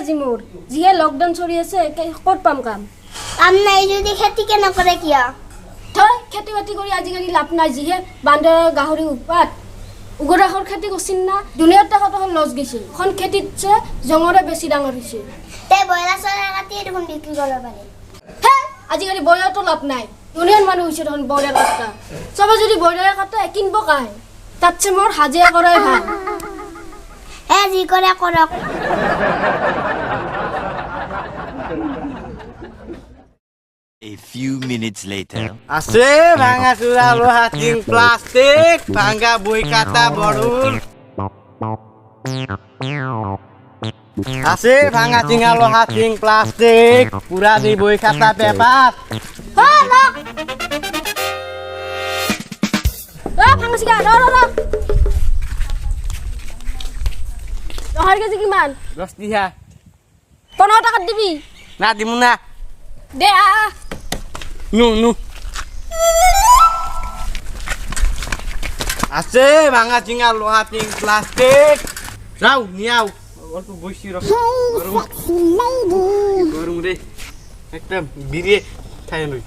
আজি মোর যিহে লকডাউন চলি আছে ক'ত পাম কাম কাম নাই যদি খেতি কেন কৰে কিয় থৈ খেতি বাতি কৰি আজিকালি লাভ নাই যিহে বান্দৰ গাহৰি উৎপাত উগৰাখৰ খেতি কৰিছিল না দুনিয়াতে কত লছ গৈছিল খন খেতিত যে জঙৰে বেছি ডাঙৰ হৈছে তে বয়লা চৰাই কাটি দেখোন বিক্ৰী কৰিব পাৰে হে আজিকালি বয়লাৰটো লাভ নাই দুনিয়াৰ মানুহ হৈছে দেখোন বয়লাৰ কাটা চবে যদি বয়লাৰ কাটে কিনব কাহে তাতছে মোৰ হাজিৰা কৰাই ভাল যি কৰে কৰক A few minutes later. Ase bhanga chura loha ting plastic bhanga boi kata borul. Ase bhanga tinga loha ting plastic pura di boi kata paper. Halo. Bhanga siga ro. Lohar keji kiman? 10 diha. 15 টাকা দিবি Na dimu na. দে আ Nu. Ase bhanga tinga loha ting plastic. Rau niau. Orko boisi ro. Gorum re. Ekdam bire thai noi.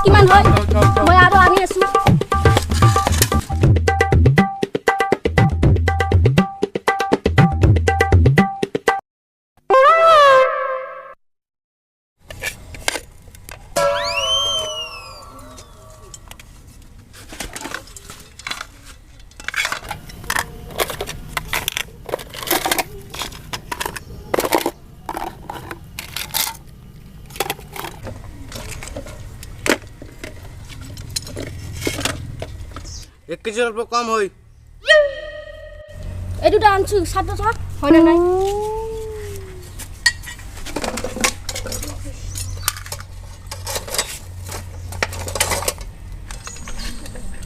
কিমান হয় মই আৰু আনি আছো एक KG অল্প কম হই এই দুটা আনছো সাত টাকা হয় না নাই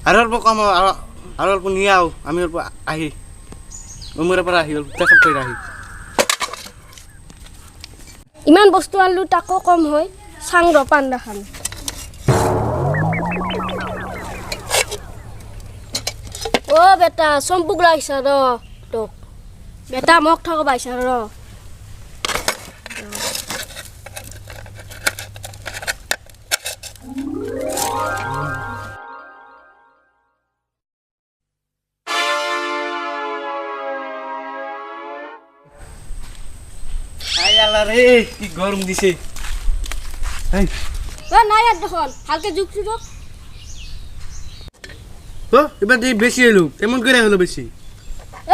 আর অল্প কম আর অল্প নিয়ে আও আমি অল্প আহি উমরে পর আহি অল্প চেকআপ করে আহি ইমান বস্তু আনলো তাকো কম হয় সাং র পান্ডা খান ও বেটা সম্পুক লাগিছা র তোক বেটা মোক ঠক পাইছা র আই আল্লাহ রে কি গরম দিছে এই নাই আর দেখুন হালকা যুগ সুযোগ ও এবার দি বেশি এলো কেমন করে হলো বেশি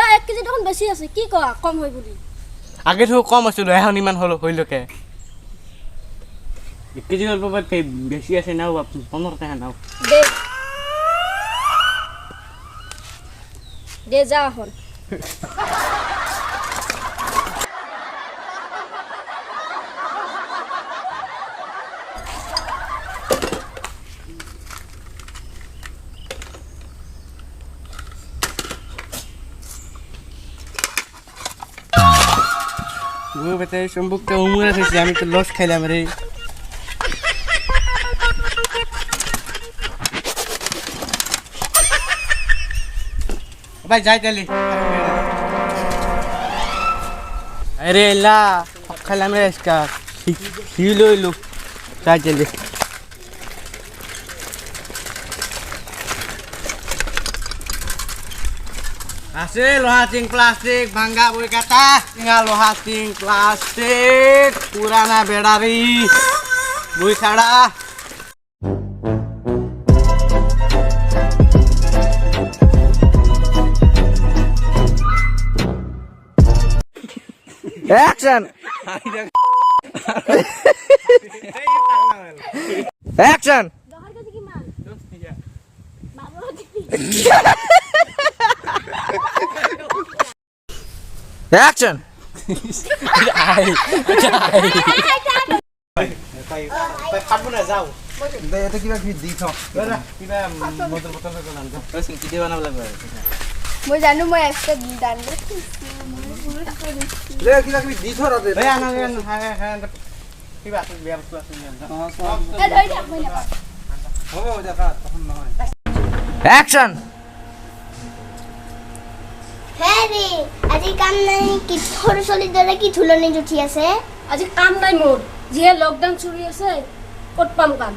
1 কেজি দেখুন বেশি আছে কি কয় কম হয় বলি আগে তো কম আছিল এখন ইমান হলো হইলকে 1 কেজি অল্প বেশি আছে নাও 15 টাকা নাও দে যা হল ও বেটা সম্ভবটা উমরে আছে আমি তো লস খাইলাম রে ভাই যাই তাহলে আরে লা খাইলাম রে আজকা হিলো যাই তাহলে আছে লোহা টিং প্লাস্টিক ভাঙ্গা বই কাটা টিঙা লোহা টিং প্লাস্টিক পুরানা বেড়ারি বই ছাড়া অ্যাকশন অ্যাকশন Action! Ay! না যাও দে এটা কিবা কি দি থ বেৰা কিবা মটৰ বটল লৈ আন যা চিটি বনাব লাগিব মই জানো মই একটা দান দে কিবা কি দি থ ৰাতে এই আনা কিবা আছে বিয়া বস্তু আছে এ ধৰি থাক মই নাপাওঁ হ'ব দেখা তখন নহয় অ্যাকশন হেৰি আজি কাম নাই কি সৰু চলি দৰে কি ধুলনি উঠি আছে আজি কাম নাই মোৰ যিহে লকডাউন চলি আছে ক'ত পাম কাম